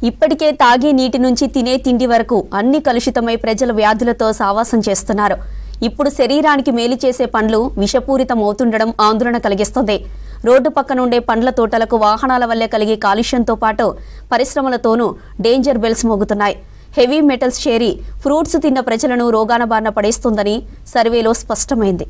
ఇప్పటికే తాగే నీటి నుంచి తినే తిండి వరకు అన్ని కలుషితమై ప్రజలు వ్యాధులతో సావాసం చేస్తున్నారు. ఇప్పుడు శరీరానికి మేలు చేసే పండ్లు విషపూరితమవుతుండడం ఆందోళన కలిగిస్తుంది. రోడ్డు పక్కన ఉండే పండ్ల తోటలకు వాహనాల వల్లే కలిగే కాలుష్యంతో పాటు పరిశ్రమలతోనూ డేంజర్ బెల్స్ మోగుతున్నాయి. హెవీ మెటల్స్ చేరి ఫ్రూట్స్ తిన్న ప్రజలను రోగాన బారిన పడేస్తుందని సర్వేలో స్పష్టమైంది.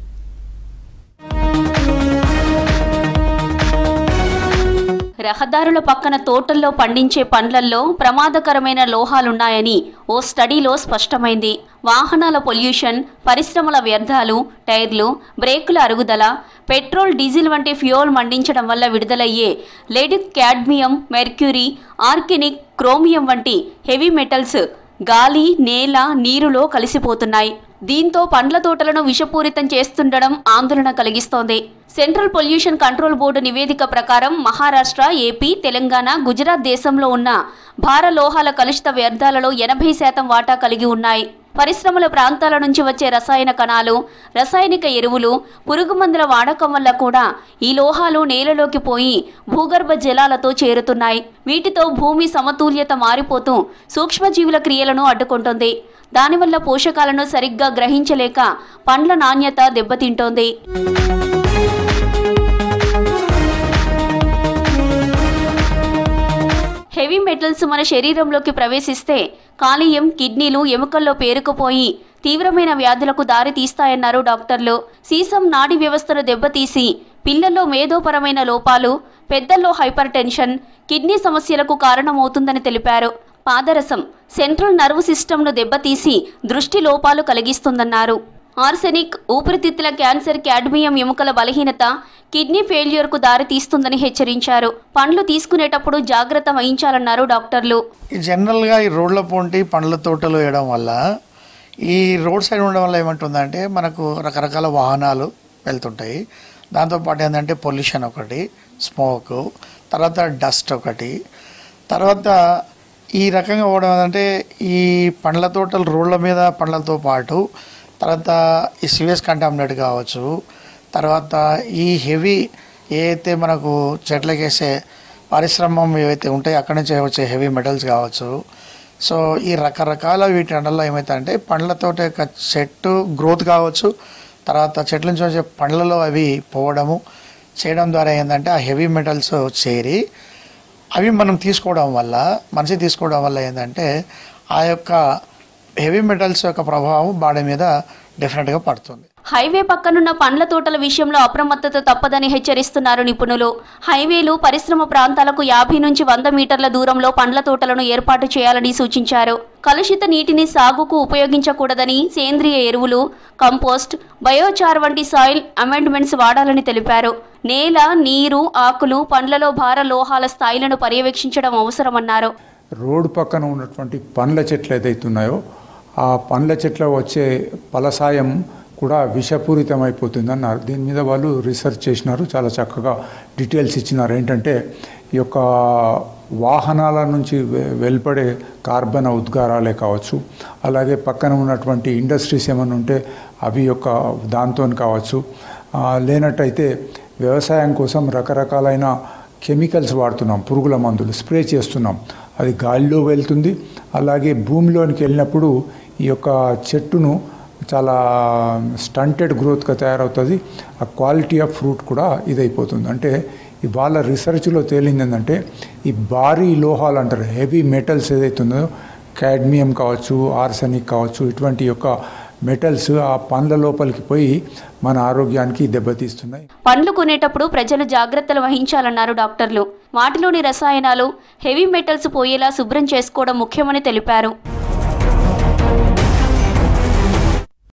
రహదారుల పక్కన తోటల్లో పండించే పండ్లల్లో ప్రమాదకరమైన లోహాలున్నాయని ఓ స్టడీలో స్పష్టమైంది. వాహనాల పొల్యూషన్, పరిశ్రమల వ్యర్థాలు, టైర్లు, బ్రేకుల అరుగుదల, పెట్రోల్, డీజిల్ వంటి ఫ్యూయల్ మండించడం వల్ల విడుదలయ్యే lead, cadmium, mercury, arsenic, chromium వంటి హెవీ మెటల్స్ గాలి, నేల, నీరులో కలిసిపోతున్నాయి. దీంతో పండ్ల తోటలను విషపూరితం చేస్తుండడం ఆందోళన కలిగిస్తోంది. సెంట్రల్ పొల్యూషన్ కంట్రోల్ బోర్డు నివేదిక ప్రకారం మహారాష్ట్ర, ఏపీ, తెలంగాణ, గుజరాత్ దేశంలో ఉన్న భార లోహాల కలుషిత వ్యర్థాలలో 80% వాటా కలిగి ఉన్నాయి. పరిశ్రమల ప్రాంతాల నుంచి వచ్చే రసాయన కణాలు, రసాయనిక ఎరువులు, పురుగుమందుల వాడకం వల్ల కూడా ఈ లోహాలు నేలలోకి పోయి భూగర్భ జలాలతో చేరుతున్నాయి. వీటితో భూమి సమతుల్యత మారిపోతూ సూక్ష్మజీవుల క్రియలను అడ్డుకుంటుంది. దానివల్ల పోషకాలను సరిగ్గా గ్రహించలేక పండ్ల నాణ్యత దెబ్బతింటోంది. హెవీ మెటల్స్ మన శరీరంలోకి ప్రవేశిస్తే కాలేయం, కిడ్నీలు, ఎముకల్లో పేరుకుపోయి తీవ్రమైన వ్యాధులకు దారి తీస్తాయన్నారు డాక్టర్లు. సీసం నాడీ వ్యవస్థను దెబ్బతీసి పిల్లల్లో మేధోపరమైన లోపాలు, పెద్దల్లో హైపర్ టెన్షన్, కిడ్నీ సమస్యలకు కారణమవుతుందని తెలిపారు. పాదరసం సెంట్రల్ నర్వ్ సిస్టమ్ను దెబ్బతీసి దృష్టి లోపాలు కలిగిస్తుందన్నారు. ఆర్సెనిక్ ఊపిరితిత్తుల క్యాన్సర్, క్యాడ్మియం ఎముకల బలహీనత, కిడ్నీ ఫెయిల్యూర్కు దారి తీస్తుందని హెచ్చరించారు. పండ్లు తీసుకునేటప్పుడు జాగ్రత్త వహించాలన్నారు డాక్టర్లు. జనరల్గా ఈ రోడ్ల పొంటి పండ్ల తోటలు వేయడం వల్ల, ఈ రోడ్ సైడ్ ఉండడం వల్ల ఏమంటుందంటే మనకు రకరకాల వాహనాలు వెళ్తుంటాయి. దాంతోపాటు ఏంటంటే పొల్యూషన్ ఒకటి, స్మోక్, తర్వాత డస్ట్ ఒకటి, తర్వాత ఈ రకంగా పోవడం ఏంటంటే ఈ పండ్ల తోటలు రోడ్ల మీద పండ్లతో పాటు తర్వాత ఈ సివేజ్ కంటామినేట్ కావచ్చు, తర్వాత ఈ హెవీ ఏదైతే మనకు చెట్లకేసే పరిశ్రమ ఏవైతే ఉంటాయో అక్కడి నుంచి వచ్చే హెవీ మెటల్స్ కావచ్చు. సో ఈ రకరకాల వీటి అండల్లో ఏమవుతాయంటే పండ్లతోట యొక్క చెట్టు గ్రోత్ కావచ్చు, తర్వాత చెట్ల నుంచి వచ్చే పండ్లలో అవి పోవడము చేయడం ద్వారా ఏంటంటే ఆ హెవీ మెటల్స్ చేరి అవి మనం తీసుకోవడం వల్ల, మనిషి తీసుకోవడం వల్ల ఏంటంటే ఆ యొక్క హెవీ మెటల్స్ యొక్క ప్రభావం బాడీ మీద డెఫినెట్గా పడుతుంది. హైవే పక్కనున్న పండ్ల తోటల విషయంలో అప్రమత్తత తప్పదని హెచ్చరిస్తున్నారు నిపుణులు. హైవేలు, పరిశ్రమ ప్రాంతాలకు 50 నుంచి 100 మీటర్ల దూరంలో పండ్ల తోటలను ఏర్పాటు చేయాలని సూచించారు. కలుషిత నీటిని సాగుకు ఉపయోగించకూడదని, సేంద్రియ ఎరువులు, కంపోస్ట్, బయోచార్ వంటి సాయిల్ అమెండ్మెంట్స్ వాడాలని తెలిపారు. నేల, నీరు, ఆకులు, పండ్లలో భార లోహాల స్థాయిలను పర్యవేక్షించడం అవసరమన్నారు. రోడ్డు పక్కన ఉన్నటువంటి పండ్ల చెట్లు ఏదైతే ఉన్నాయో ఆ పండ్ల చెట్ల వచ్చే ఫలసాయం కూడా విషపూరితమైపోతుంది అన్నారు. దీని మీద వాళ్ళు రీసెర్చ్ చేసినారు, చాలా చక్కగా డీటెయిల్స్ ఇచ్చినారు. ఏంటంటే ఈ యొక్క వాహనాల నుంచి వెలువడే కార్బన్ ఉద్గారాలే కావచ్చు, అలాగే పక్కన ఉన్నటువంటి ఇండస్ట్రీస్ ఏమైనా ఉంటే అవి యొక్క దాంతో కావచ్చు, లేనట్టయితే వ్యవసాయం కోసం రకరకాలైన కెమికల్స్ వాడుతున్నాం, పురుగుల మందులు స్ప్రే చేస్తున్నాం, అది గాలిలో వెళ్తుంది. అలాగే భూమిలోనికి వెళ్ళినప్పుడు ఈ యొక్క చెట్టును చాలా స్టంటెడ్ గ్రోత్గా తయారవుతుంది. ఆ క్వాలిటీ ఆఫ్ ఫ్రూట్ కూడా ఇదైపోతుంది. అంటే వాళ్ళ రీసెర్చ్లో తేలింది ఏంటంటే ఈ భారీ లోహాలు అంటారు, హెవీ మెటల్స్ ఏదైతుందో క్యాడ్మియం కావచ్చు, ఆర్సెనిక్ కావచ్చు, ఇటువంటి యొక్క మెటల్స్ ఆ పండ్ల లోపలికి పోయి మన ఆరోగ్యానికి దెబ్బతీస్తున్నాయి. పండ్లు కొనేటప్పుడు ప్రజలు జాగ్రత్తలు వహించాలన్నారు డాక్టర్లు. వాటిలోని రసాయనాలు, హెవీ మెటల్స్ పోయేలా శుభ్రం చేసుకోవడం ముఖ్యమని తెలిపారు.